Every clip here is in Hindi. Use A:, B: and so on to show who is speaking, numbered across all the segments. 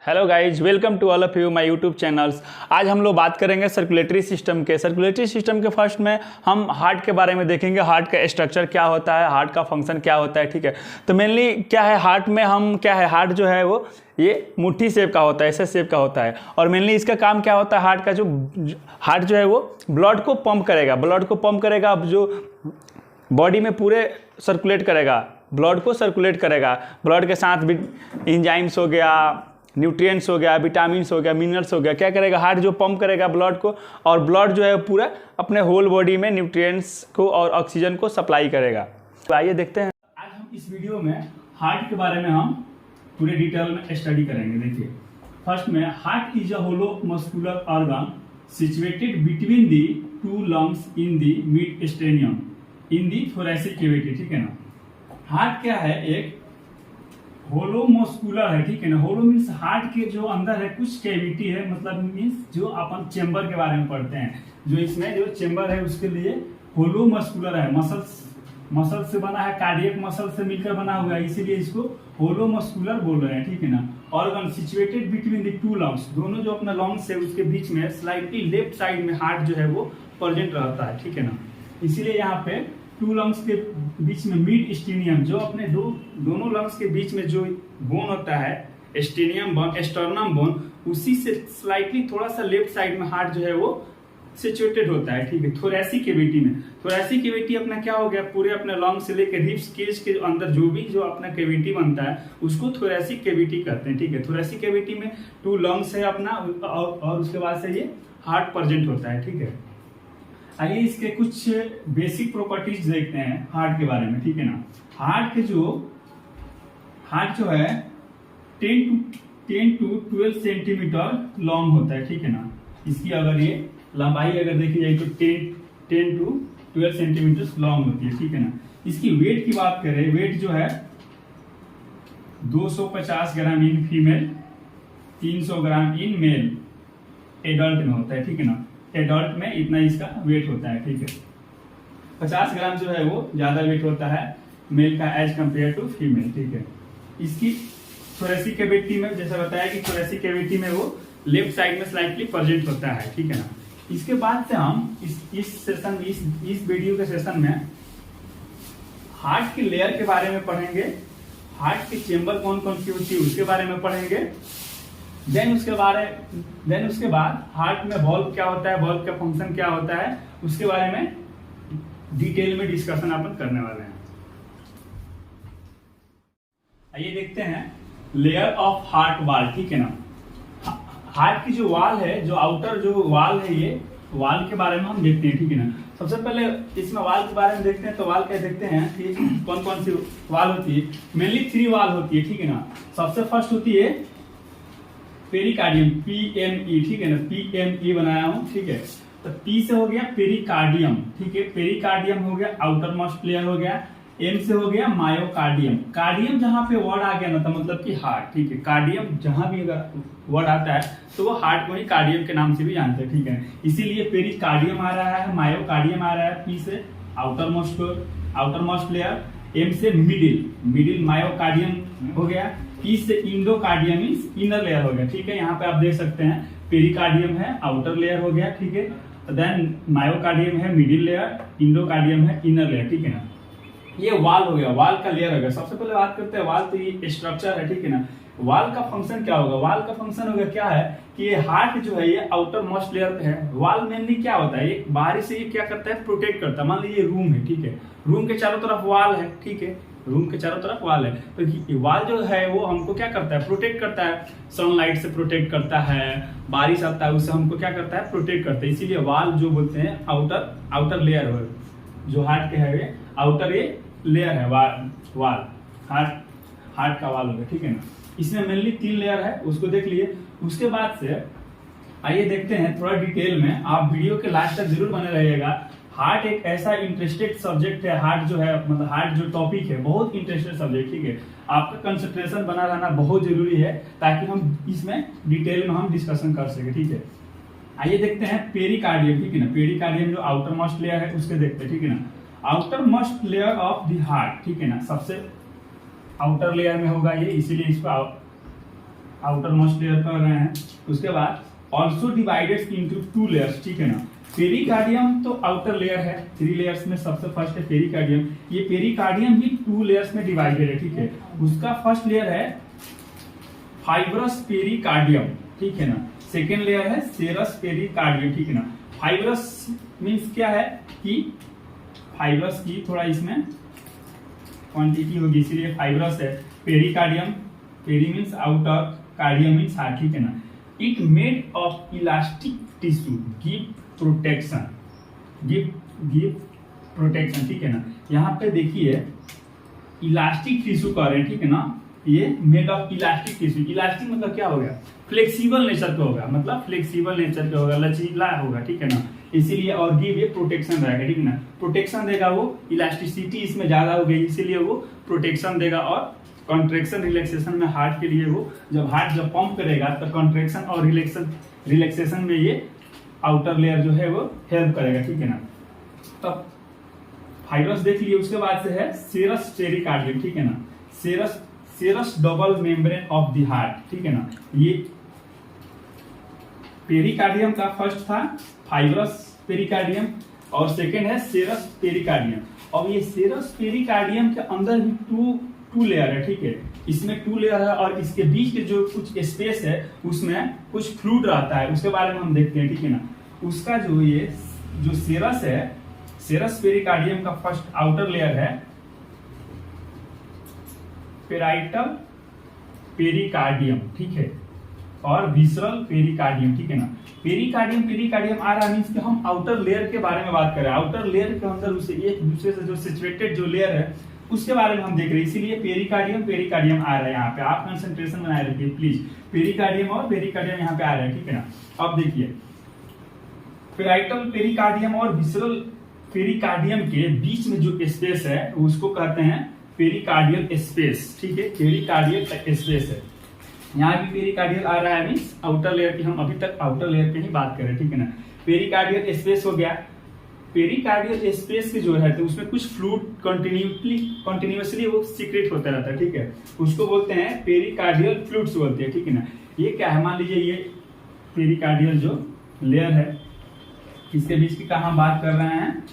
A: Hello guys, welcome to all of you my YouTube channels. आज हम लोग बात करेंगे सर्कुलेटरी सिस्टम के फर्स्ट में हम हार्ट के बारे में देखेंगे। हार्ट का स्ट्रक्चर क्या होता है, हार्ट का फंक्शन क्या होता है। ठीक है, तो मेनली क्या है हार्ट में, हम क्या है हार्ट जो है वो ये मुट्ठी शेप का होता है, ऐसे शेप का होता है। और मेनली इसका काम क्या होता है, हार्ट जो है वो ब्लड को पंप करेगा, अब जो बॉडी में पूरे सर्कुलेट करेगा, ब्लड को सर्कुलेट करेगा। ब्लड के साथ भी एंजाइम्स हो गया, न्यूट्रिएंट्स हो गया, विटामिन्स हो गया, मिनरल्स हो गया, क्या करेगा हार्ट जो पंप करेगा ब्लड को, और ब्लड जो है पूरा अपने होल बॉडी में न्यूट्रिएंट्स को और ऑक्सीजन को सप्लाई करेगा। तो आइए देखते हैं, आज हम इस वीडियो में हार्ट के बारे में हम पूरे डिटेल में स्टडी करेंगे। देखिए, फर्स्ट में heart is a hollow muscular organ situated between the two lungs in the mid sternum in the thoracic cavity. ठीक है ना, हार्ट क्या है, एक होलो मस्कुलर है। ठीक है ना, होलो मीन्स हार्ट के जो अंदर है कुछ कैविटी है, मतलब मीन्स जो अपन चेम्बर के बारे में पढ़ते हैं, जो इसमें जो चेम्बर है उसके लिए होलो मस्कुलर है। मसल से बना है, कार्डियक मसल से मिलकर बना हुआ है, इसीलिए इसको होलो मस्कुलर बोल रहे हैं। ठीक है ना, organ situated between the two lungs, दोनों जो अपना लंग्स है उसके बीच में स्लाइटली लेफ्ट साइड में हार्ट जो है वो प्रेजेंट रहता है। ठीक है ना, इसीलिए यहाँ पे टू लंग्स के बीच में मिड स्टेनियम, जो अपने दोनों लंग्स के बीच में जो बोन होता है स्टेनियम बोन, स्टर्नम बोन, उसी से स्लाइटली थोड़ा सा लेफ्ट साइड में हार्ट जो है वो सिचुएटेड होता है। ठीक है, थोरैसिक कैविटी में। थोरैसिक कैविटी अपना क्या हो गया, पूरे अपने लंग से लेकर रिब्स केज के अंदर जो भी जो अपना कैविटी बनता है उसको थोरैसिक कैविटी कहते हैं। ठीक है, थोरैसिक कैविटी में टू लंग्स है अपना, और उसके बाद से ये हार्ट प्रेजेंट होता है। ठीक है, आइए इसके कुछ बेसिक प्रॉपर्टीज देखते हैं हार्ट के बारे में। ठीक है ना, हार्ट जो है 10 to 12 सेंटीमीटर लॉन्ग होता है। ठीक है ना, इसकी अगर ये लंबाई अगर देखी जाए तो 10 to 12 सेंटीमीटर लॉन्ग होती है। ठीक है ना, इसकी वेट की बात करें, वेट जो है 250 gram in female, 300 gram in male adult में होता है। ठीक है ना, एडल्ट में इतना इसका वेट होता है। ठीक है, 50 ग्राम जो है वो ज्यादा वेट होता है मेल का एज कंपेयर टू फीमेल। ठीक है, इसकी थोरैसिक कैविटी में जैसा बताया कि थोरैसिक कैविटी में वो लेफ्ट साइड में स्लाइटली प्रेजेंट होता है। ठीक है ना, इसके बाद से हम इस वीडियो के सेशन में हार्ट की लेयर के बारे में पढ़ेंगे, हार्ट की चेम्बर कौन कौन सी होती है उसके बारे में पढ़ेंगे। देन उसके बाद हार्ट में वॉल्व क्या होता है, वॉल्व का फंक्शन क्या होता है, उसके बारे में डिटेल में डिस्कशन अपन करने वाले हैं। आइए देखते हैं लेयर ऑफ हार्ट वाल। ठीक है ना, हार्ट की जो वाल है, जो आउटर जो वाल है, ये वाल के बारे में हम देखते हैं। ठीक है ना, सबसे पहले इसमें वाल के बारे में देखते हैं। तो वाल क्या देखते हैं कि कौन कौन सी वाल होती है। मेनली 3 वाल होती है। ठीक है ना, सबसे फर्स्ट होती है पेरिकार्डियम, PME। ठीक है ना, PME बनाया हूं। ठीक है, तो P से हो गया पेरिकार्डियम। ठीक है, पेरिकार्डियम हो गया, आउटर मोस्ट लेयर हो गया। M से हो गया मायोकार्डियम। कार्डियम जहां पे वर्ड आ गया ना, तो मतलब कि हार्ट। ठीक है, कार्डियम जहां भी अगर वर्ड आता है तो वो हार्ट को ही कार्डियम के नाम से भी जानते हैं। ठीक है, इसीलिए पेरिकार्डियम आ रहा है, मायोकार्डियम आ रहा है। P से आउटर मोस्ट लेयर, M से मिडिल मायोकार्डियम हो गया। P से इंडोकार्डियम मींस इनर लेयर हो गया। ठीक है, यहाँ पे आप देख सकते हैं पेरिकार्डियम है, आउटर लेयर हो गया। ठीक है, देन मायोकार्डियम है मिडिल लेयर, इंडोकार्डियम है इनर लेयर। ठीक है ना, ये वाल हो गया, वाल का लेयर हो गया। सबसे पहले बात करते हैं वाल, तो ये स्ट्रक्चर है। ठीक है ना, वाल का फंक्शन क्या होगा, वाल का फंक्शन होगा क्या है कि ये हार्ट जो है ये आउटर मोस्ट लेयर पे है। वाल मेनली क्या होता है, ये बाहरी से ये क्या करता है, प्रोटेक्ट करता है। मान लीजिए रूम है। ठीक है, रूम के चारों तरफ वाल है। ठीक है, रूम के चारों तरफ वाल है, तो वाल जो है वो हमको क्या करता है, प्रोटेक्ट करता है। सनलाइट से प्रोटेक्ट करता है, बारिश आता है उससे हमको क्या करता है, प्रोटेक्ट करता है। इसीलिए वाल जो बोलते हैं आउटर लेयर हो, जो हार्ट के है आउटर ये लेयर है, वाल हार्ट का वाल होगा। ठीक है ना, इसमें मेनली 3 लेयर है, उसको देख लिए। उसके बाद से आइए देखते हैं थोड़ा डिटेल में, आप वीडियो के लास्ट तक जरूर बने रहिएगा। हार्ट एक ऐसा इंटरेस्टेड सब्जेक्ट है, हार्ट जो है मतलब हार्ट जो टॉपिक है बहुत इंटरेस्टेड सब्जेक्ट। ठीक है, आपका कंसंट्रेशन बना रहना बहुत जरूरी है ताकि हम इसमें डिटेल में हम डिस्कशन कर सके। ठीक है, आइए देखते हैं पेरिकार्डियम। ठीक है ना, पेरिकार्डियम जो आउटर मोस्ट लेयर है उसके देखते हैं। ठीक है ना, outer most layer of the heart. ठीक है ना, सबसे आउटर लेयर में होगा ये, इसीलिए इसको आउटर मोस्ट लेयर कर रहे हैं। उसके बाद ऑल्सो डिवाइडेड इनटू 2 लेयर्स, ठीक है ना। पेरिकार्डियम तो आउटर लेयर है, 3 लेयर्स में सबसे फर्स्ट है पेरिकार्डियम। ये पेरिकार्डियम भी 2 लेयर्स में डिवाइडेड है, ठीक है। उसका फर्स्ट लेयर है फाइब्रस पेरिकार्डियम, ठीक है ना। सेकेंड लेयर है सेरस पेरिकार्डियम, ठीक है ना। फाइब्रस मीन्स क्या है कि फाइब्रस की थोड़ा इसमें क्वांटिटी होगी, इसीलिए फाइब्रस है। Pericardium, peri means outer, cardium means heart, ठीक है ना। It made of elastic tissue give protection, give protection, ठीक है ना। यहाँ पे देखिए इलास्टिक टिश्यू कह रहे हैं, ठीक है ना। ये made of elastic tissue, elastic मतलब क्या हो गया, फ्लेक्सिबल नेचर का होगा, मतलब फ्लेक्सिबल नेचर का होगा, लचीला होगा, ठीक है ना। इसीलिए और गिव ये प्रोटेक्शन रहेगा, ठीक है ना। प्रोटेक्शन देगा, वो इलास्टिसिटी इसमें ज्यादा हो गई इसीलिए वो प्रोटेक्शन देगा। और कॉन्ट्रेक्शन रिलैक्सेशन में हार्ट के लिए वो जब पंप करेगा तो कॉन्ट्रेक्शन और रिलैक्सेशन में ये आउटर लेयर जो है वो हेल्प करेगा, ठीक है ना। तब फाइब्रस देख लिए। उसके बाद से है सेरस पेरिकार्डियम, ठीक है ना। Serous double membrane of the heart, ठीक है ना। ये पेरिकार्डियम का फर्स्ट था फाइब्रस पेरिकार्डियम और सेकेंड है सेरस पेरिकार्डियम। और ये सेरस पेरिकार्डियम के अंदर भी टू लेयर है, ठीक है। इसमें 2 लेयर है और इसके बीच के जो कुछ स्पेस है उसमें कुछ फ्लूइड रहता है, उसके बारे में हम देखते हैं, ठीक है ना। उसका जो सेरस है, सेरस पेरिकार्डियम का फर्स्ट आउटर लेयर है पेराइटल पेरिकार्डियम, ठीक है, और विसरल पेरिकार्डियम, ठीक है ना। पेरिकार्डियम आ रहा है मींस कि हम आउटर लेयर के बारे में बात कर रहे हैं। आउटर लेयर के अंदर उसे एक दूसरे से जो सिचुएटेड जो लेयर है उसके बारे में हम देख रहे हैं, इसीलिए पेरिकार्डियम आ रहा है यहाँ पे। आप कंसंट्रेशन बनाए रखिए प्लीज, पेरिकार्डियम यहाँ पे आ रहा है, ठीक है ना। अब देखिए पेराइटल पेरिकार्डियम और विसरल पेरिकार्डियम के बीच में जो स्पेस है उसको कहते हैं पेरिकार्डियल स्पेस, ठीक है। पेरिकार्डियल स्पेस है, यहाँ भी पेरिकार्डियल आ रहा है मींस आउटर लेयर की, हम अभी तक आउटर लेयर की ही बात कर रहे हैं, ठीक है ना। पेरिकार्डियल स्पेस हो गया। पेरिकार्डियल स्पेस के जो है तो उसमें कुछ फ्लूइड कंटिन्यूअसली वो सीक्रेट होता रहता है, ठीक है। उसको बोलते हैं पेरिकार्डियल फ्लूइड्स बोलते हैं, ठीक है ना। ये क्या है, मान लीजिए ये पेरिकार्डियल जो लेयर है इसके बीच की कहाँ बात कर रहे हैं,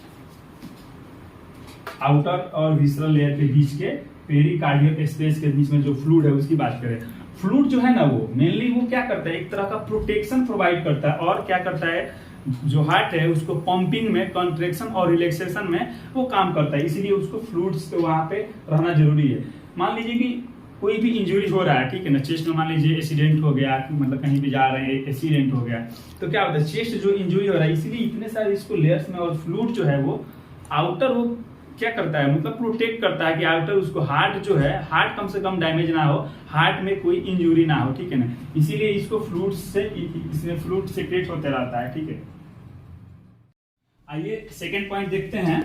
A: आउटर और विसरल लेयर के बीच के पेरिकार्डियल स्पेस के बीच में जो फ्लूइड है उसकी बात करें। फ्लूइड जो है ना वो मेनली वो क्या करता है, एक तरह का प्रोटेक्शन प्रोवाइड करता है और क्या करता है, जो हार्ट है उसको पंपिंग में, कॉन्ट्रेक्शन और रिलैक्सेशन में वो काम करता है, इसीलिए उसको फ्लूइड्स वहां पे रहना जरूरी है। मान लीजिए कि कोई भी इंजरी हो रहा है, ठीक है ना, चेस्ट में मान लीजिए एक्सीडेंट हो गया, मतलब कहीं भी जा रहे हैं एक्सीडेंट हो गया, तो क्या होता है चेस्ट जो इंजरी हो रहा है, इसीलिए इतने सारे इसको लेयर्स में और फ्लूइड जो है वो आउटर वो क्या करता है, मतलब प्रोटेक्ट करता है कि आउटर उसको हार्ट जो है, हार्ट कम से कम डैमेज ना हो, हार्ट में कोई इंजरी ना हो, ठीक है ना। इसीलिए इसको फ्लूइड से, इसमें फ्लूइड सीक्रेट होते रहता है, ठीक है। आइए सेकेंड पॉइंट देखते हैं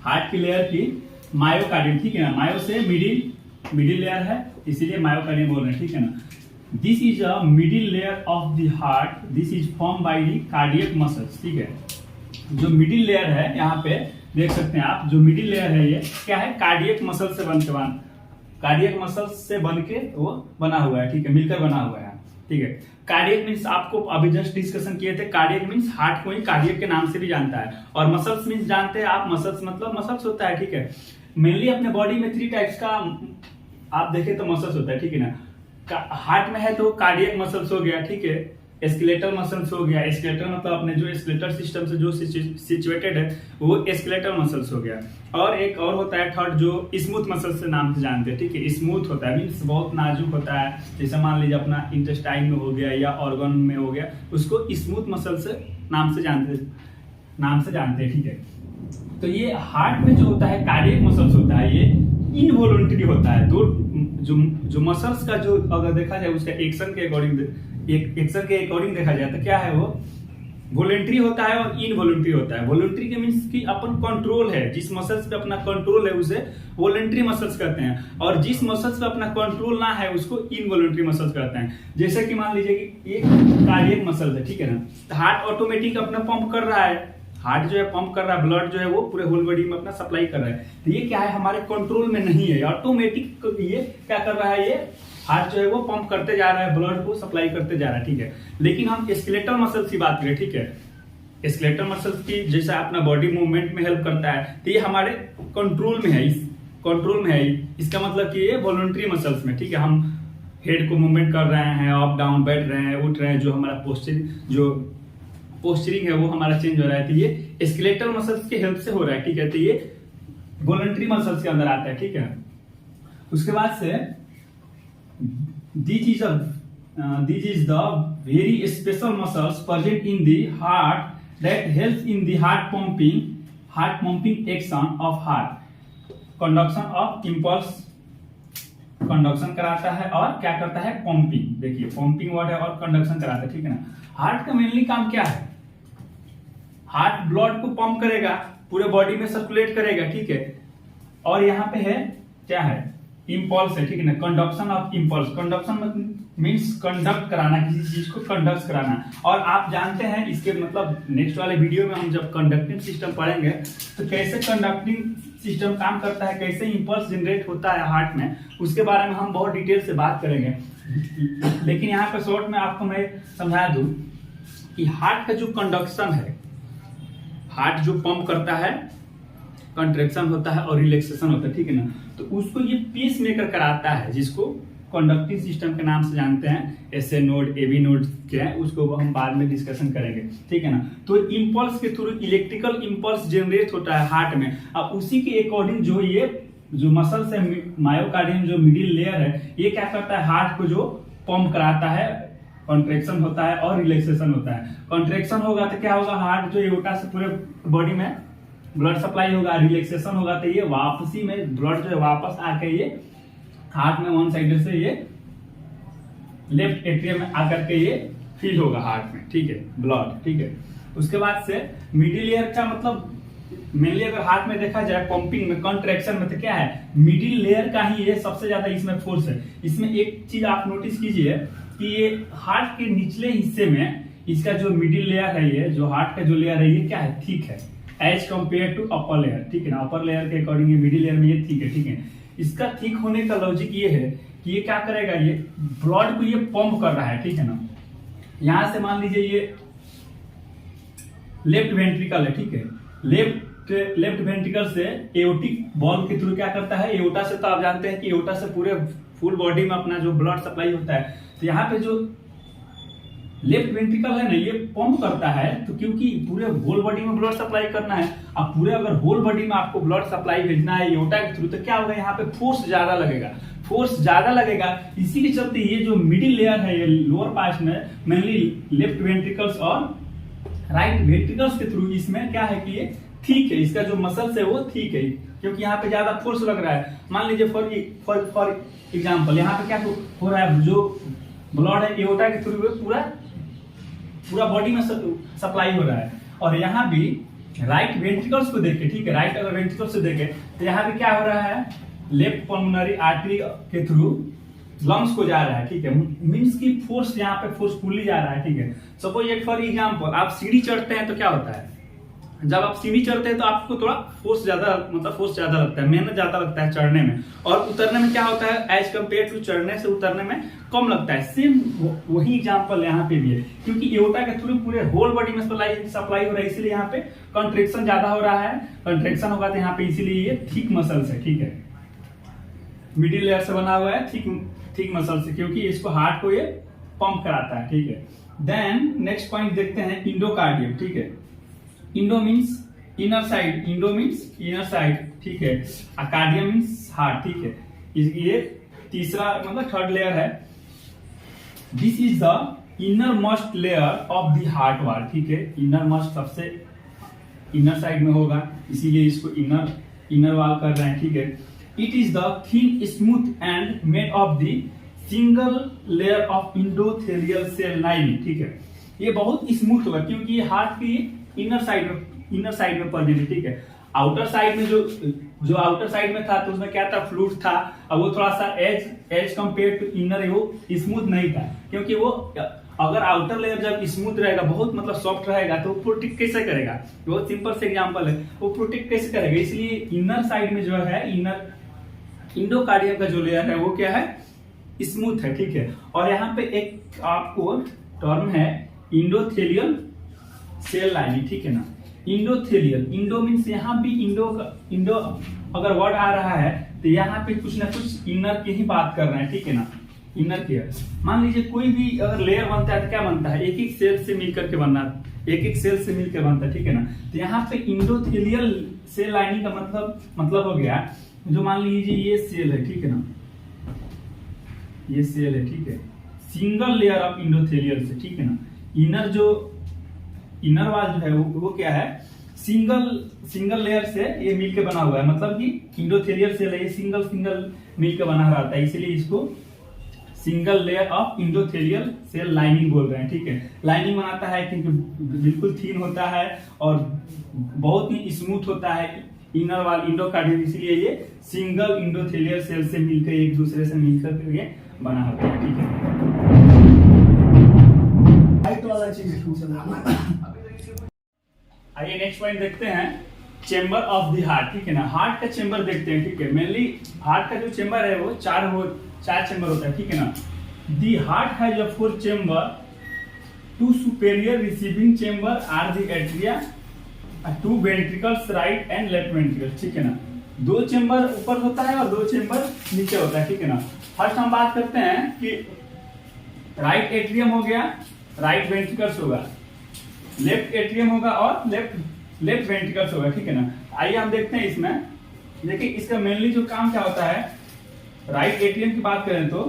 A: हार्ट की लेयर की, मायोकार्डियम, ठीक है ना। मायो से मिडिल लेयर है इसीलिए मायोकार्डियम बोल रहे हैं, ठीक है ना। This is a middle layer of the heart, this is form by the cardiac muscles, ठीक है। जो मिडिल लेयर है यहाँ पे देख सकते हैं आप, जो मिडिल लेयर है ये क्या है, कार्डियक मसल से कार्डियक मसल से बन के वो बना हुआ है, ठीक है, मिलकर बना हुआ है, ठीक है। कार्डियक मीन्स आपको अभी जस्ट डिस्कशन किए थे, कार्डियक मीन्स हार्ट को ही कार्डियक के नाम से भी जानता है, और मसल्स मीन्स जानते हैं आप, मसल्स मतलब मसल्स होता है, ठीक है। मेनली अपने बॉडी में 3 टाइप्स का आप देखें तो मसल्स होता है, ठीक है ना। हार्ट में है तो कार्डियक मसल्स हो गया, ठीक है, स्केलेटल मसल्स हो गया, स्केलेटल मतलब अपने जो स्केलेटल सिस्टम से जो सिचुएटेड है वो स्केलेटल मसल्स हो गया। और एक और होता है थर्ड जो स्मूथ मसल्स से नाम से जानते हैं, ठीक है। स्मूथ होता है मीन्स बहुत नाजुक होता है, जैसे मान लीजिए अपना इंटेस्टाइन में हो गया या ऑर्गन में हो गया, उसको स्मूथ मसल से नाम से जानते हैं, ठीक है। तो ये हार्ट में जो होता है कार्डियक मसल्स होता है, ये इनवॉलंटरी होता है। दो जो मसल्स का जो अगर देखा जाए उसका एक्शन के अकॉर्डिंग देखा जाए तो क्या है, वो वॉलंटरी होता है और इनवॉलंटरी होता है। वॉलंटरी के मीन्स कि अपन कंट्रोल है, जिस मसल्स पे अपना कंट्रोल है उसे वॉलंटरी मसल्स कहते हैं, और जिस मसल्स पे अपना कंट्रोल ना है उसको इनवॉलंटरी मसल्स कहते हैं। जैसे कि मान लीजिए कि एक कार्डियक मसल है, ठीक है ना, हार्ट ऑटोमेटिक अपना पंप कर रहा है, हार्ट जो है पंप कर रहा है, ब्लड जो है वो पूरे होल बॉडी में अपना सप्लाई कर रहा है, तो ये क्या है हमारे कंट्रोल में नहीं है, ऑटोमेटिक ये क्या कर रहा है, ये हार्ट जो है वो पंप करते जा रहा है, ब्लड को सप्लाई करते जा रहा है, ठीक है। लेकिन हम स्केलेटल मसल्स की बात करें, ठीक है, स्केलेटल मसल्स की जैसा अपना बॉडी मूवमेंट में हेल्प करता है, तो ये हमारे कंट्रोल में है, इस कंट्रोल में है। इसका मतलब कि ये वॉलंटरी मसल्स में, ठीक है, हम हेड को मूवमेंट कर रहे हैं, अप डाउन बैठ रहे हैं, उठ रहे हैं, जो हमारा पोस्चरिंग है वो हमारा चेंज हो रहा है, तो ये स्केलेटल मसल्स की हेल्प से हो रहा है, ठीक है। तो ये वॉलंटरी मसल्स के अंदर आता है, ठीक है। उसके बाद से this is the very special muscles present in the heart that help in the heart pumping action of heart, conduction of impulse, conduction कराता है और क्या करता है, पंपिंग। देखिए पंपिंग वर्ड है और कंडक्शन कराता है, ठीक है ना। हार्ट का मेनली काम क्या है, हार्ट ब्लड को पंप करेगा, पूरे बॉडी में सर्कुलेट करेगा, ठीक है। और यहाँ पे है क्या है, इंपल्स है, ठीक है ना, conduction of impulse. Conduction means conduct कराना, किसी चीज को कंडक्ट कराना। और आप जानते हैं इसके मतलब नेक्स्ट वाले वीडियो में हम जब कंडक्टिंग सिस्टम पढ़ेंगे तो कैसे कंडक्टिंग सिस्टम काम करता है, कैसे इंपल्स जनरेट होता है हार्ट में, उसके बारे में हम बहुत डिटेल से बात करेंगे। लेकिन यहाँ पे शॉर्ट में आपको मैं समझा दूं कि हार्ट का जो कंडक्शन है, हार्ट जो पंप करता है, कंट्रैक्शन होता है और रिलैक्सेशन होता है, ठीक है ना, तो उसको ये पीस मेकर कराता है, जिसको कंडक्टिंग सिस्टम के नाम से जानते हैं। एसए नोड, एबी नोड क्या है, उसको हम बाद में डिस्कशन करेंगे, ठीक है ना। तो इंपल्स के थ्रू इलेक्ट्रिकल इंपल्स जनरेट होता है हार्ट में। अब उसी के अकॉर्डिंग जो ये जो मसल्स है, मायोकार्डियम जो मिडिल लेयर है, ये क्या करता है, हार्ट को जो पंप कराता है, कॉन्ट्रैक्शन होता है और रिलैक्सेशन होता है। कॉन्ट्रैक्शन होगा तो क्या होगा, हार्ट जो एओर्टा से पूरे बॉडी में ब्लड सप्लाई होगा, रिलैक्सेशन होगा तो ये वापसी में ब्लड जो है वापस आके ये हार्ट में वन साइड से ये लेफ्ट एट्रियम में आकर के ये फील होगा हार्ट में, ठीक है, ब्लड, ठीक है। उसके बाद से मिडिल लेयर का मतलब मेनली अगर हार्ट में देखा जाए पंपिंग में, कॉन्ट्रैक्शन में, तो क्या है, मिडिल लेयर का ही ये सबसे ज्यादा इसमें फोर्स है। इसमें एक चीज आप नोटिस कीजिए कि ये हार्ट के निचले हिस्से में इसका जो मिडिल लेयर है, ये जो हार्ट का जो लेयर है, ये क्या है, थिक है as compare to upper layer, ठीक है ना। अपर लेयर के अकॉर्डिंग ये मिडिल लेयर में ये थिक है, ठीक है। इसका थिक होने का लॉजिक ये है कि ये क्या करेगा, ये ब्लड को ये पंप कर रहा है, ठीक है ना। यहां से मान लीजिए ये लेफ्ट वेंट्रिकल है, ठीक है, लेफ्ट वेंट्रिकल से एओर्टिक बॉल के थ्रू क्या करता है, एओर्टा से, तो आप जानते हैं कि एओर्टा से पूरे फुल बॉडी में अपना जो ब्लड सप्लाई होता है, तो यहाँ पे जो लेफ्ट वेंट्रिकल है ना, ये पंप करता है, तो क्योंकि पूरे होल बॉडी में ब्लड सप्लाई करना है, अब पूरे अगर होल बॉडी में आपको ब्लड सप्लाई भेजना है एओर्टा के थ्रू, तो क्या होगा, यहाँ पे फोर्स ज्यादा लगेगा, इसी के चलते ये जो मिडिल लेयर है, ये लोअर पार्ट में मेनली लेफ्ट वेंट्रिकल्स और राइट वेंट्रिकल्स के थ्रू इसमें क्या है कि ये ठीक है, इसका जो मसल्स है वो ठीक है, क्योंकि यहाँ पे ज्यादा फोर्स लग रहा है। मान लीजिए फॉर एग्जाम्पल यहाँ पे क्या हो रहा है, जो ब्लड है एओर्टा के थ्रू पूरा बॉडी में सप्लाई हो रहा है, और यहाँ भी राइट वेंट्रिकल्स को देखे, ठीक है, राइट अगर वेंट्रिकल्स से देखे तो यहाँ पे क्या हो रहा है, लेफ्ट पल्मोनरी आर्टरी के थ्रू लंग्स को जा रहा है, ठीक है, मींस की फोर्स यहाँ पे फोर्सफुली जा रहा है, ठीक है। सपोज एक फॉर एग्जांपल आप सीढ़ी चढ़ते हैं तो क्या होता है, जब आप सीढ़ी चढ़ते हैं तो आपको थोड़ा फोर्स ज्यादा लगता है, मेहनत ज्यादा लगता है चढ़ने में, और उतरने में क्या होता है, एज कम्पेयर टू चढ़ने से उतरने में कम लगता है। सेम वही एग्जांपल यहाँ पे भी है, क्योंकि एओर्टा के थ्रू पूरे होल बॉडी में सप्लाई हो रहा है, इसीलिए यहाँ पे कंट्रैक्शन ज्यादा हो रहा है। कंट्रैक्शन होगा तो यहाँ पे इसीलिए ये थिक मसल्स है, ठीक है, मिडिल लेयर से बना हुआ है, थिक मसल्स है, क्योंकि इसको हार्ट को ये पंप कराता है, ठीक है। देन नेक्स्ट पॉइंट देखते हैं, इंडोकार्डियम, ठीक है। Indo means inner side, Indo means inner side, ठीक है, कार्डियम मीन्स हार्ट, ठीक है। ये तीसरा मतलब थर्ड लेयर है। This is the inner most layer of the heart wall, ठीक है, इनर मोस्ट सबसे इनर साइड में होगा, इसीलिए इसको इनर वॉल कर रहे हैं, ठीक है। It is the thin smooth and made of the single layer of endothelial cell lining, ठीक है। ये बहुत स्मूथ होगा क्योंकि ये हार्ट की इनर साइड में प्रेजेंट है, ठीक है। आउटर साइड में जो आउटर साइड में था तो उसमें क्या था, फ्लूइड था, अब वो थोड़ा सा एज कंपेयर टू इनर वो स्मूथ नहीं था, क्योंकि वो अगर आउटर लेयर जब स्मूथ रहेगा, बहुत मतलब सॉफ्ट रहेगा, तो वो प्रोटेक्ट कैसे करेगा, बहुत सिंपल से एग्जांपल है, वो प्रोटेक्ट कैसे करेगा, इसलिए इनर साइड में जो है, इनर इंडोकार्डियम का जो लेयर है वो क्या है, स्मूथ है, ठीक है। और यहाँ पे एक आपको टर्म है इंडोथेलियल सेल लाइनिंग, ठीक है ना। इंडोथेलियल, इंडो मीन्स यहाँ भी इंडो अगर वर्ड आ रहा है तो यहाँ पे कुछ ना कुछ इनर की ही बात कर रहे हैं, ठीक है ना। इनर केयर, मान लीजिए कोई भी अगर लेयर बनता है तो क्या बनता है, एक एक सेल से मिलकर के बनना, एक एक सेल से मिलकर बनता है, ठीक है ना। तो यहाँ पे इंडोथेलियल सेल लाइनिंग का मतलब हो गया, जो मान लीजिए ये सेल है, ठीक है ना, ये सेल है, ठीक है, सिंगल लेयर ऑफ इंडोथेलियल से, ठीक है ना। इनर वाल जो है वो क्या है, सिंगल लेयर से ये मिलके बना हुआ है, मतलब कि इंडोथेलियल सेल है, ये सिंगल मिलके बना रहता है, इसीलिए इसको single layer of endothelial cell lining बोल रहे हैं, ठीक है। लाइनिंग बनाता है क्योंकि बिल्कुल थिन होता है और बहुत ही स्मूथ होता है इनर वाल इंडोकार्डियल, इसीलिए ये सिंगल इंडोथेलियल सेल से मिलकर एक दूसरे से मिलकर ये बना होता है, ठीक है। आइए नेक्स्ट पॉइंट देखते हैं, चेंबर ऑफ द हार्ट, ठीक है ना। हार्ट का चेंबर देखते हैं, ठीक है। मेनली हार्ट का जो चेंबर है वो चार चेंबर होता है, ठीक है ना। The heart has a 4 chamber, 2 superior receiving chamber are the atria, 2 ventricles right and left ventricle, ठीक है ना। 2 चेंबर ऊपर होता है और 2 चेंबर नीचे होता है, ठीक है ना। फर्स्ट हम बात करते हैं कि राइट एट्रियम हो गया, राइट वेंट्रिकल्स होगा, लेफ्ट एट्रियम होगा और लेफ्ट वेंट्रिकल्स होगा, ठीक है ना। आइए हम देखते हैं इसमें, देखिए इसका मेनली जो काम क्या होता है, राइट एट्रियम की बात करें तो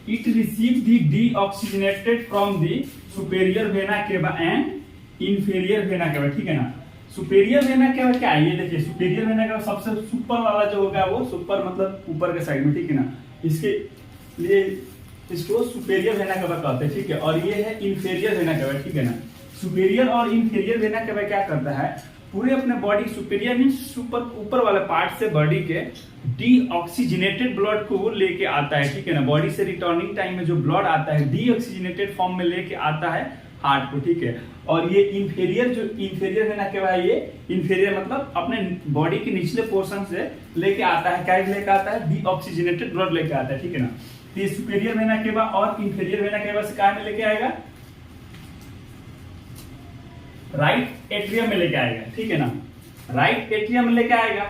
A: it receive the deoxygenated from the superior vena cava and inferior vena cava, ठीक है ना। सुपेरियर वेना केवा क्या है, ये देखिए सुपेरियर वेना केवा सबसे सुपर वाला जो होगा वो सुपर मतलब ऊपर के साइड में, ठीक है ना। इसके लिए इसको सुपेरियर वेना केवा कहते हैं, ठीक है। और ये है इंफीरियर वेना केवा, ठीक है ना। सुपेरियर और इंफीरियर वेना केवा क्या करता है, पूरे अपने बॉडी, सुपेरियर मींस सुपर ऊपर वाले पार्ट से बॉडी के डीऑक्सीजनेटेड ब्लड को वो लेके आता है, ठीक है ना। बॉडी से रिटर्निंग टाइम में जो ब्लड आता है डीऑक्सीजनेटेड फॉर्म में लेके आता है हार्ट को, ठीक है। और ये इंफीरियर वेना केवा है, ये इंफीरियर मतलब अपने बॉडी के निचले पोर्शन से लेके आता है, क्या लेके आता है, डीऑक्सीजनेटेड ब्लड लेके आता है, ठीक है ना। तो ये सुपेरियर वेना केवा और इंफीरियर वेना केवा से कहां में लेके आएगा, राइट एट्रियम में लेके आएगा, ठीक है ना। राइट एट्रियम में लेके आएगा,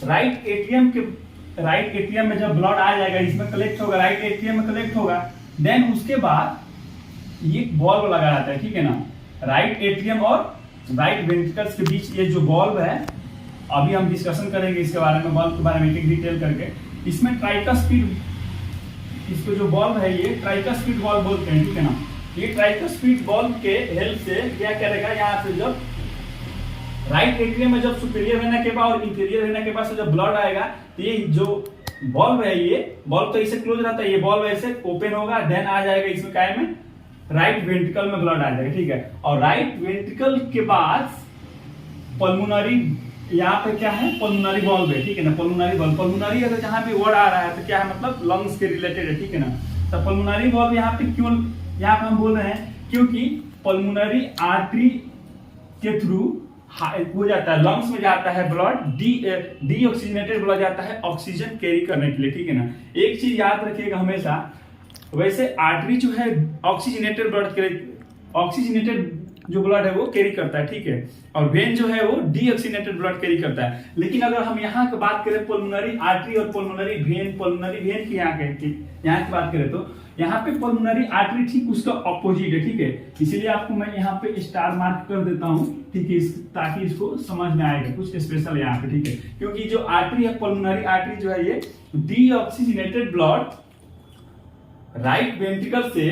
A: राइट एट्रियम में जब ब्लड आ जाएगा इसमें कलेक्ट होगा, राइट एट्रियम में कलेक्ट होगा, देन उसके बाद ये बॉल्व लगा रहता है, ठीक है ना। राइट एट्रियम और राइट वेंट्रिकल्स के बीच ये जो बॉल्व है, अभी हम डिस्कशन करेंगे इसके बारे में, बॉल्व के बारे में एक डिटेल करके। इसमें ट्राइकस्पिड, इसको जो बॉल्व है ये ट्राइकस्पिड बॉल्व बोलते हैं, ठीक है ना। ये ट्राइकस्पिड बॉल्व के हेल्प से क्या करेगा, यहाँ से जब राइट एट्रियम में जब सुपेरियर वेना केवा और इंफीरियर वेना केवा से जब ब्लड आएगा तो ये जो बॉल्व है, ये बॉल्व तो इसे क्लोज रहता है, ये बॉल्व ऐसे ओपन होगा, देन आ जाएगा इसमें काय में, राइट वेंट्रिकल में ब्लड आ जाएगा, ठीक है। और राइट वेंट्रिकल के बाद पल्मोनरी, यहाँ पे क्या है, पल्मोनरी बॉल्व है, ठीक है ना। पल्मोनरी बॉल्व, पल्मोनरी अगर जहाँ पे वर्ड आ रहा है तो क्या है, मतलब लंग्स के रिलेटेड है, ठीक है ना। तो पल्मोनरी बॉल्व यहाँ पे क्यों यहाँ पे हम बोल रहे हैं, क्योंकि पल्मोनरी आर्टरी के थ्रू हो जाता है, लंग्स में जाता है ब्लड, डीऑक्सीजनेटेड ब्लड जाता है ऑक्सीजन कैरी करने के लिए, ठीक है ना। एक चीज याद रखिएगा हमेशा, वैसे आर्टरी जो है ऑक्सीजनेटेड जो ब्लड है वो कैरी करता है, ठीक है। और वेन जो है वो डीऑक्सीजनेटेड ब्लड कैरी करता है। लेकिन अगर हम यहाँ की बात करें पल्मोनरी आर्टरी और पल्मोनरी वेन की यहाँ की बात करें तो यहाँ पे पल्मोनरी आर्टरी ठीक उसका ऑपोजिट है, ठीक है। इसीलिए आपको मैं यहाँ पे स्टार मार्क कर देता हूँ, ठीक है, ताकि इसको समझ में आएगा कुछ स्पेशल यहाँ पे, ठीक है। क्योंकि जो आर्टरी है, पल्मोनरी आर्टरी जो है, ये डीऑक्सीजनेटेड ब्लड राइट वेंट्रिकल से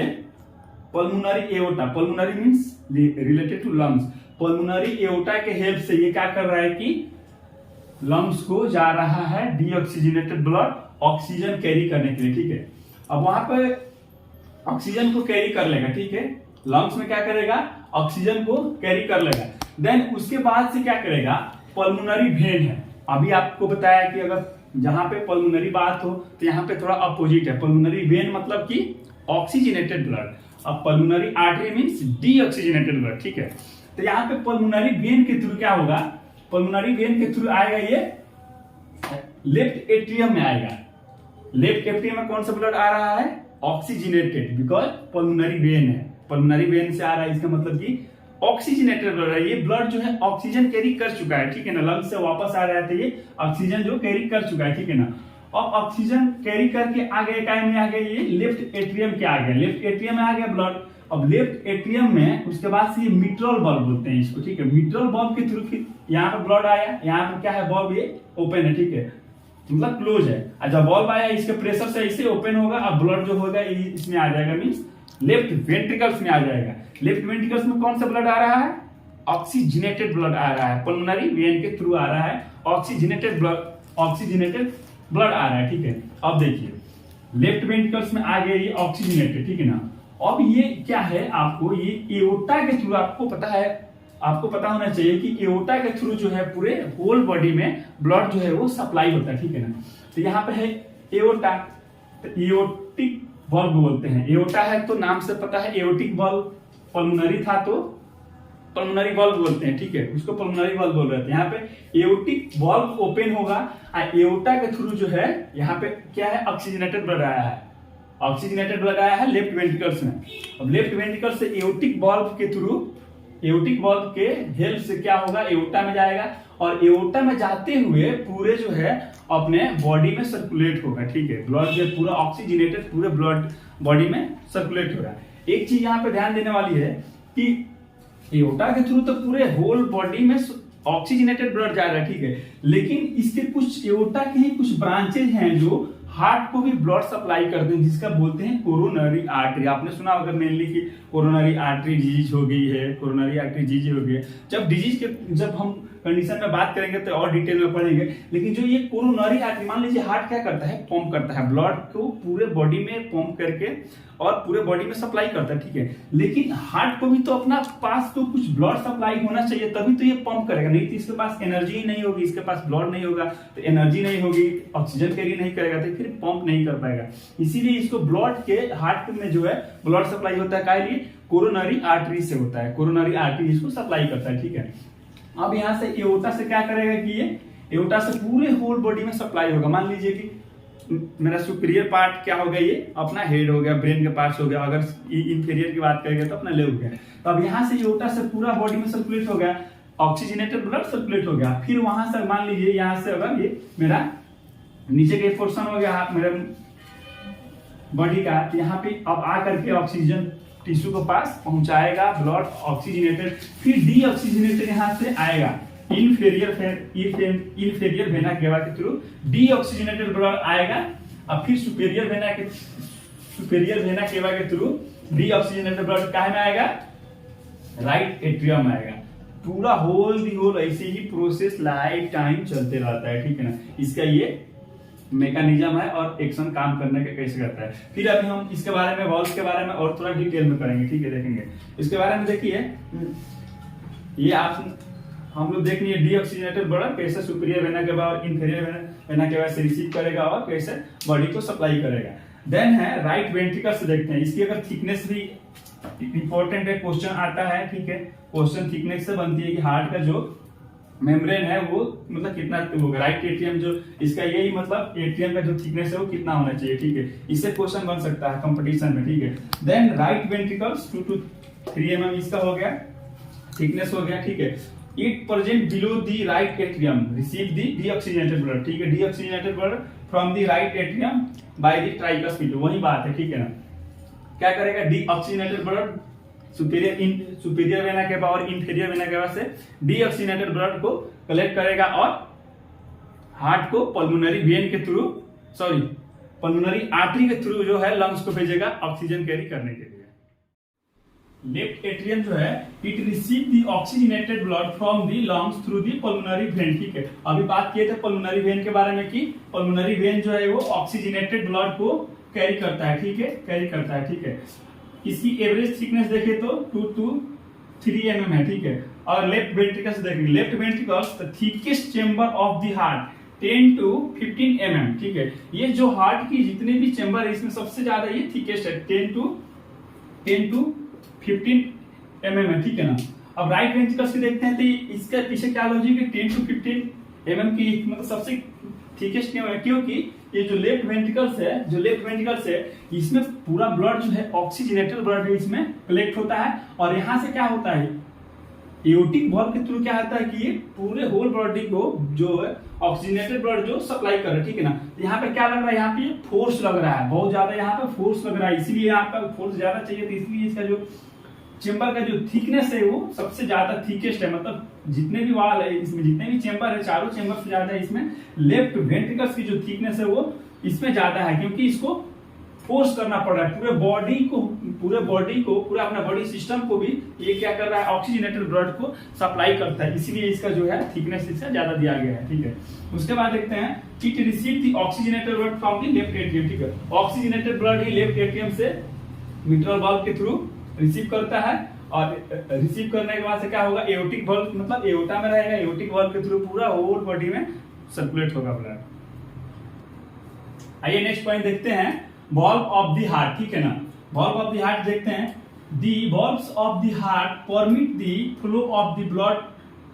A: pulmonary aorta, pulmonary means related to lungs, pulmonary aorta के हेल्प से ये क्या कर रहा है कि लंग्स को जा रहा है डीऑक्सीजनेटेड ब्लड ऑक्सीजन कैरी करने के लिए, ठीक है। अब वहां पे ऑक्सीजन को कैरी कर लेगा, ठीक है, लंग्स में क्या करेगा, ऑक्सीजन को कैरी कर लेगा। देन उसके बाद से क्या करेगा, पल्मोनरी वेन है, अभी आपको बताया कि अगर जहां पे पल्मोनरी बात हो तो यहाँ पे थोड़ा अपोजिट है, पल्मोनरी वेन मतलब कि ऑक्सीजनेटेड ब्लड, अब pulmonary artery means deoxygenated blood, ठीक है। तो यहाँ पे पल्मोनरी वेन के थ्रू क्या होगा, पल्मोनरी वेन के थ्रू आएगा, ये लेफ्ट एट्रियम में आएगा, लेफ्ट एट्रियम में कौन सा ब्लड आ रहा है? ऑक्सीजनेटेड, बिकॉज पल्मोनरी वेन है, पल्मोनरी वेन से आ रहा है, इसका मतलब कि ऑक्सीजनेटेड ब्लड है। ये ब्लड जो है ऑक्सीजन कैरी कर चुका है, ठीक है ना, लंग्स से वापस आ रहा है तो ये ऑक्सीजन जो कैरी कर चुका है, ठीक है ना। अब ऑक्सीजन कैरी करके आगे काय में आ गया, ये लेफ्ट एट्रियम के आ गया, लेफ्ट एट्रियम में आ गया ब्लड। अब लेफ्ट एट्रियम में उसके बाद से ये मिट्रल बल्ब बोलते हैं इसको, ठीक है, मिट्रल बल्ब के थ्रू फिर यहाँ पे ब्लड आया, यहाँ पे क्या है, बल्ब ये ओपन है, ठीक है, मतलब क्लोज है। जब बल्ब आया इसके प्रेशर से ऐसे ओपन होगा, अब ब्लड जो होगा इसमें आ जाएगा, मीन्स लेफ्ट वेंट्रिकल्स में आ जाएगा। लेफ्ट वेंट्रिकल्स में कौन सा ब्लड आ रहा है? ऑक्सीजनेटेड ब्लड आ रहा है, पल्मोनरी वेन के थ्रू आ रहा है, ऑक्सीजनेटेड ब्लड आ रहा है, ठीक है। अब देखिए लेफ्ट वेंट्रिकल्स में आ गया ये ऑक्सीजनेटेड, ठीक है ना। अब ये क्या है, आपको ये एओर्टा के थ्रू, आपको पता होना चाहिए कि एओर्टा के थ्रू जो है पूरे होल बॉडी में ब्लड जो है वो सप्लाई होता है, ठीक है ना। तो यहाँ पे है एओर्टा, तो एओर्टिक बल्ब बोलते हैं, एओर्टा है तो नाम से पता है एओर्टिक बल्ब, पल्मोनरी था तो पल्मोनरी बल्ब बोलते हैं, ठीक है, उसको पल्मोनरी बल्ब बोल रहे थे। यहाँ पे एओर्टिक बल्ब ओपन होगा और एओर्टा के थ्रू जो है यहाँ पे क्या है, ऑक्सीजनेटेड ब्लड आया है, ऑक्सीजनेटेड ब्लड आया है लेफ्ट वेंट्रिकल्स में। अब लेफ्ट वेंट्रिकल से एओर्टिक बल्ब के थ्रू, एओर्टिक बल्ब के हेल्प से क्या होगा, एओर्टा में जाएगा और एओर्टा में जाते हुए पूरे जो है अपने बॉडी में सर्कुलेट होगा, ठीक है, ब्लड जो पूरा ऑक्सीजनेटेड पूरे ब्लड बॉडी में सर्कुलेट होगा। एक चीज यहाँ पे ध्यान देने वाली है कि एओर्टा के थ्रू तो पूरे होल बॉडी में ऑक्सीजनेटेड ब्लड जा रहा है, ठीक है, लेकिन इसके कुछ एओर्टा के ही कुछ ब्रांचेज हैं जो हार्ट को भी ब्लड सप्लाई करते हैं, जिसका बोलते हैं कोरोनरी आर्टरी। आपने सुना होगा मेनली कि कोरोनरी आर्टरी डिजीज हो गई है, कोरोनरी आर्टरी डिजीज हो गई है। जब हम कंडीशन में बात करेंगे तो और डिटेल में पढ़ेंगे, लेकिन जो ये कोरोनरी आर्टरी, मान लीजिए हार्ट क्या करता है, पंप करता है ब्लड को पूरे बॉडी में पंप करके और पूरे बॉडी में सप्लाई करता है, ठीक है, लेकिन हार्ट को भी तो अपना पास तो कुछ ब्लड सप्लाई होना चाहिए, तभी तो ये पंप करेगा, नहीं तो इसके पास एनर्जी ही नहीं होगी, इसके पास ब्लड नहीं होगा तो एनर्जी नहीं होगी, ऑक्सीजन कैरी नहीं करेगा तो फिर पंप नहीं कर पाएगा। इसीलिए इसको ब्लड के हार्ट में जो है ब्लड सप्लाई होता है, काय लिए, कोरोनरी आर्टरी से होता है, कोरोनरी आर्टरी इसको सप्लाई करता है, ठीक है। अब यहाँ से एओर्टा से क्या करेगा कि ये एओर्टा से पूरे होल बॉडी में सप्लाई होगा। मान लीजिए कि मेरा सुपीरियर पार्ट क्या हो गया, ये अपना हेड हो गया, ब्रेन के पार्ट्स हो गया, अगर इंफीरियर की बात करेंगे तो अपना लेग हो गया। तो अब यहाँ से एओर्टा से पूरा बॉडी में सर्कुलेट हो गया, ऑक्सीजनेटेड ब्लड सर्कुलेट हो गया। फिर वहां से मान लीजिए यहाँ से अगर ये मेरा नीचे का पोर्शन हो गया मेरे बॉडी का, तो यहाँ पे अब आकर के ऑक्सीजन टिश्यू के पास पहुंचाएगा ब्लड ऑक्सीजनेटेड, फिर डीऑक्सीजनेटेड यहाँ से आएगा इंफेरियर वेना केवा के थ्रू डीऑक्सीजनेटेड ब्लड आएगा, और फिर सुपेरियर वेना केवा के थ्रू डीऑक्सीजनेटेड ब्लड कहाँ में आएगा, राइट एट्रियम में आएगा। पूरा होल दी होल ऐसे ही प्रोसेस लाइफ टाइम चलते रहता है, ठीक है ना। इसका ये मैकेनिज्म है और एक्शन काम करने का कैसे करता है। फिर अभी हम इसके बारे में, वॉल्व के बारे में और थोड़ा डिटेल में करेंगे, ठीक है, देखेंगे इसके बारे में। देखिए ये हम लोग देखेंगे डीऑक्सीजनेटेड ब्लड कैसे सुपीरियर वेना के बाद इंफीरियर वेना के बाद से रिसीव करेगा और कैसे बॉडी को सप्लाई करेगा। देन है राइट वेंट्रिकल से देखते हैं, इसकी अगर थिकनेस भी इंपॉर्टेंट है, क्वेश्चन आता है, ठीक है, क्वेश्चन थिकनेस से बनती है कि हार्ट का जो मेम्ब्रेन है वो मतलब कितना होगा, राइट एट्रियम जो इसका यही मतलब एट्रियम का जो थिकनेस है वो कितना होना चाहिए, ठीक है, इससे क्वेश्चन बन सकता है कंपटीशन में, ठीक है। Then right ventricles 2 to 3 mm इसका हो गया, थिकनेस हो गया, ठीक है। It present below the right atrium receive the deoxygenated blood, ठीक है, deoxygenated blood from the right atrium by the tricuspid, वही बात है, ठीक है ना। क्या करेगा, डीऑक्सीजनेटेड ब्लड सुपीरियर वेना के और इंफीरियर वेना के से डीऑक्सीजनेटेड ब्लड को कलेक्ट करेगा और हार्ट को पल्मोनरी वेन के थ्रू, पल्मोनरी आर्टरी के थ्रू जो है लंग्स को भेजेगा ऑक्सीजन कैरी करने के लिए। लेफ्ट एट्रियम जो है it receive the oxygenated blood from the lungs through the pulmonary vein, ठीक है। अभी बात किए थे पल्मोनरी वेन के बारे में कि पल्मोनरी वेन जो है वो ऑक्सीजनेटेड ब्लड को कैरी करता है, ठीक है, कैरी करता है, ठीक है। इसकी एवरेज थिकनेस देखें तो 2 to 3 mm है, ठीक है। और लेफ्ट वेंट्रिकल से देखेंगे, left ventricle the thickest chamber of the heart 10 to 15 mm, ठीक है। ये जो हार्ट की जितने भी चेंबर है इसमें सबसे ज्यादा ये थिकेस्ट है, 10 to 15 mm है, ठीक है ना। अब राइट वेंट्रिकल से देखते हैं तो इसके पीछे क्या लॉजिक है, 10 to 15 mm की मतलब सबसे थिकेस्ट क्यों है, क्योंकि ये जो लेफ्ट वेंट्रिकल्स है इसमें पूरा ब्लड जो है ऑक्सीजनेटेड ब्लड है इसमें कलेक्ट होता है, और यहाँ से क्या होता है एओर्टिक वाल्व के थ्रू क्या होता है कि ये पूरे होल बॉडी को जो है ऑक्सीजनेटेड ब्लड जो सप्लाई कर रहा है, ठीक है ना। यहाँ पे क्या लग रहा है, यहाँ पे फोर्स लग रहा है, बहुत ज्यादा यहाँ पे फोर्स लग रहा है, इसीलिए यहाँ पे फोर्स ज्यादा चाहिए, तो इसलिए इसका जो चेंबर का जो थिकनेस है वो सबसे ज्यादा थिकेस्ट है, मतलब जितने भी वाल है इसमें, जितने भी चेंबर है, चारों चेंबर से ज्यादा है इसमें लेफ्ट वेंट्रिकल्स की जो थिकनेस है वो इसमें ज्यादा है, क्योंकि इसको फोर्स करना पड़ रहा है पूरे बॉडी को, पूरा अपना बॉडी सिस्टम को भी ये क्या कर रहा है ऑक्सीजनेटेड ब्लड को सप्लाई करता है, इसीलिए इसका जो है थिकनेस इससे ज्यादा दिया गया है, ठीक है। उसके बाद देखते हैं it receive the oxygenated blood from the left atrium, ठीक है। ऑक्सीजनेटेड ब्लड ही लेफ्ट एट्रियम से मिट्रल वाल्व के थ्रू रिसीव करता है, और रिसीव करने के बाद से क्या होगा एओर्टिक वाल्व, मतलब एओर्टा में रहेगा, एओर्टिक वाल्व के थ्रू पूरा होल बॉडी में सर्कुलेट होगा ब्लड। आइए नेक्स्ट पॉइंट देखते हैं वॉल्व ऑफ द हार्ट, ठीक है ना। वॉल्व ऑफ द हार्ट देखते हैं the valves of the heart permit the flow of the blood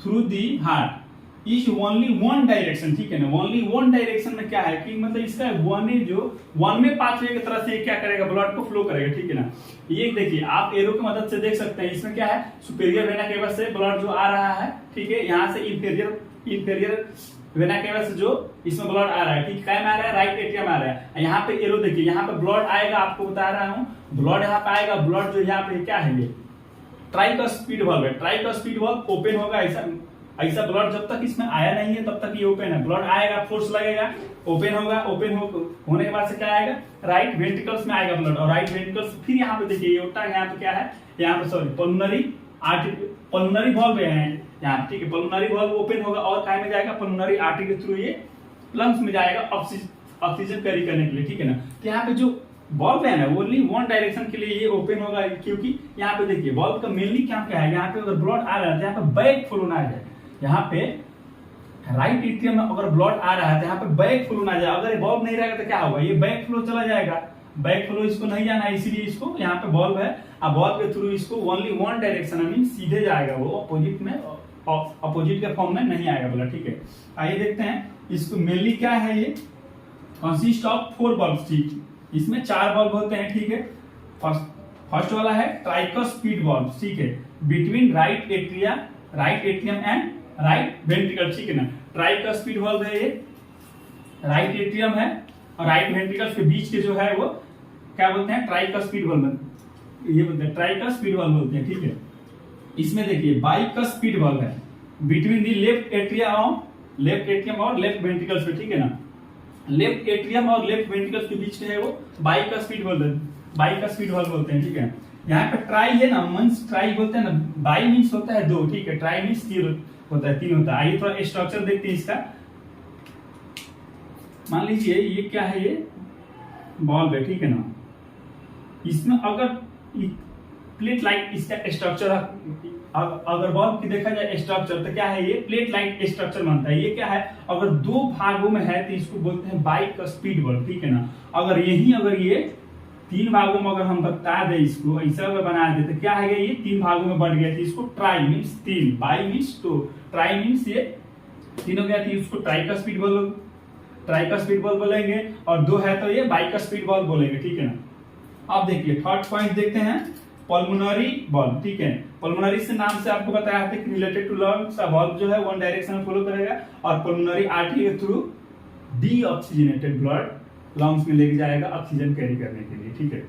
A: through the heart is only one direction, ठीक है ना। ओनली वन डायरेक्शन में क्या है कि मतलब इसका वन में पाथवे की तरह से क्या करेगा ब्लड को फ्लो करेगा, ठीक है ना। ये देखिए आप एरो की मदद से देख सकते हैं, इसमें क्या है सुपेरियर वेना केवा से ब्लड जो आ रहा है, ठीक है, यहाँ से इंफीरियर वेना केवा से जो इसमें ब्लड आ रहा है, ठीक है, में आ रहा है राइट एट्रियम आ रहा है। यहाँ पे एरो देखिए, यहाँ पे ब्लड आएगा, आपको बता रहा हूँ ब्लड यहाँ पे आएगा, ब्लड जो यहाँ पे क्या है ये ट्राइकस्पिड वाल्व है, ट्राइकस्पिड वाल्व ओपन होगा, ऐसा ब्लड जब तक इसमें आया नहीं है तब तक ये ओपन है, ब्लड आएगा फोर्स लगेगा ओपन होगा, होने के बाद से क्या आएगा राइट वेंट्रिकल्स में आएगा ब्लड, और राइट वेंट्रिकल्स फिर यहाँ पे देखिए एओर्टा, यहाँ पे क्या है, यहाँ पे सॉरी पल्मोनरी वाल्व है यहाँ पे, ठीक है, पल्मोनरी वाल्व ओपन होगा और काय में जाएगा पल्मोनरी आर्टरी के थ्रू ये लंग्स में जाएगा ऑक्सीजन कैरी करने के लिए, ठीक है ना। तो यहाँ पे जो बल्ब है ना ओनली वन डायरेक्शन के लिए ये ओपन होगा, क्योंकि यहाँ पे देखिए बल्ब का मेनली क्या है, यहाँ पे अगर ब्लड आ रहा है तो यहाँ पे बैक फ्लो ना जाए, यहाँ पे राइट एट्रियम में अगर ब्लड आ रहा है तो यहाँ पे बैक फ्लो ना जाए, अगर ये बल्ब नहीं रहेगा तो क्या होगा ये बैक फ्लो चला जाएगा, बैक फ्लो इसको नहीं जाना है, इसीलिए इसको यहाँ पे बल्ब है, अब बल्ब के थ्रू इसको ओनली वन डायरेक्शन मीन सीधे जाएगा, वो अपोजिट के फॉर्म में नहीं आएगा ब्लड, ठीक है। आइए देखते हैं इसको मेनली क्या है, ये कंसिस्ट ऑफ 4 बल्ब, ठीक, इसमें 4 बल्ब होते हैं, ठीक है। फर्स्ट वाला है ट्राइकस्पिड बल्ब, ठीक है, between right atrium and right ventricle, ठीक है ना। ट्राइकस्पिड बल्ब है ये, राइट एट्रियम है और राइट वेंट्रिकल के बीच के जो है वो क्या बोलते हैं ट्राइकस्पिड बल्ब, ये बोलते हैं ट्राइकस्पिड बल्ब बोलते हैं, ठीक है। इसमें देखिए बाइकस्पिड बल्ब है बिटवीन दी लेफ्ट एट्रियम और लेफ्ट वेंट्रिकल्स पे, ठीक है ना। लेफ्ट एट्रियम और लेफ्ट वेंट्रिकल्स के बीच में है वो बाइकस्पिड बल्ब बोलते हैं, ठीक है। यहाँ पे ट्राई है ना, मींस ट्राई बोलते हैं ना, बाई मींस होता है 2, ठीक है, ट्राई मींस 3 होता है। आइए थोड़ा स्ट्रक्चर देखते हैं इसका। मान लीजिए ये क्या है, ये बल्ब है, ठीक है ना। इसमें अगर प्लेट लाइट इसका स्ट्रक्चर, अगर बल्ब की देखा जाए स्ट्रक्चर तो क्या है ये प्लेट लाइट स्ट्रक्चर बनता है। ये क्या है अगर 2 भागों में है तो इसको बोलते हैं बाइकस्पिड बल्ब, ठीक है ना। अगर ये 3 भागों में अगर हम बता दें इसको ऐसा अगर बना दे तो क्या है ये 3 भागों में बढ़ गया, तो इसको try means 3, by means 2, try means ये 3 हो गया, तो इसको ट्राइकस्पिड बल्ब बोलेंगे, और 2 है तो ये बाइकस्पिड बल्ब बोलेंगे, ठीक है ना। अब देखिए थर्ड पॉइंट देखते हैं पल्मोनरी बल्ब, ठीक है। पल्मोनरी से नाम से आपको बताया था कि रिलेटेड टू लंग्स, बल्ब जो है वन डायरेक्शन में फ्लो करेगा और पल्मोनरी आर्टरी के थ्रू डीऑक्सीजनेटेड ब्लड लंग्स में लेके जाएगा ऑक्सीजन कैरी करने के लिए, ठीक है।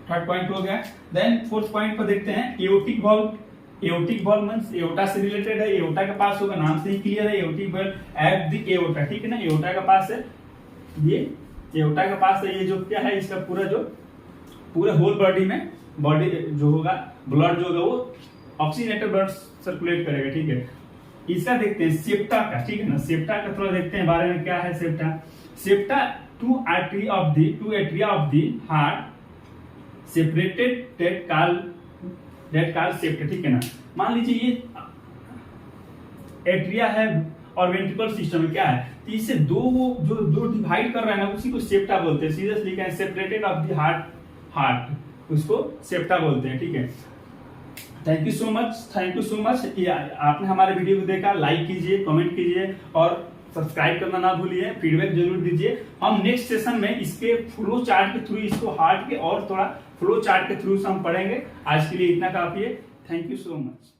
A: थर्ड पॉइंट हो गया। देन फोर्थ पॉइंट पर देखते हैं एओर्टिक बल्ब मींस एओर्टा से रिलेटेड है, एओर्टा के पास होगा, नाम से ही क्लियर है, aortic bulb at the aorta, ठीक है ना। एओर्टा के पास है ये, एओर्टा के पास है ये जो क्या है इसका पूरा होल बॉडी जो होगा ब्लड जो होगा वो ऑक्सीजनेटेड ब्लड सर्कुलेट करेगा, ठीक है। इसका देखते हैं सेप्टा का, ठीक है ना। सेप्टा का थोड़ा देखते हैं बारे में क्या है septa two atria of the heart separated that called septa, ठीक है ना। मान लीजिए ये एट्रिया है और वेंट्रिकल सिस्टम में क्या है, तो इससे दो डिवाइड कर रहा है ना, उसी को सेप्टा बोलते हैं। सीरियसली क्या है सेपरेटेड ऑफ द हार्ट उसको सेप्टा बोलते हैं, ठीक है। Thank you so much. आपने हमारे वीडियो को देखा, लाइक कीजिए, कमेंट कीजिए और सब्सक्राइब करना ना भूलिए, फीडबैक जरूर दीजिए। हम नेक्स्ट सेशन में इसके फ्लो चार्ट के थ्रू, इसको हार्ट के और थोड़ा फ्लो चार्ट के थ्रू से हम पढ़ेंगे। आज के लिए इतना काफी है। Thank you so much.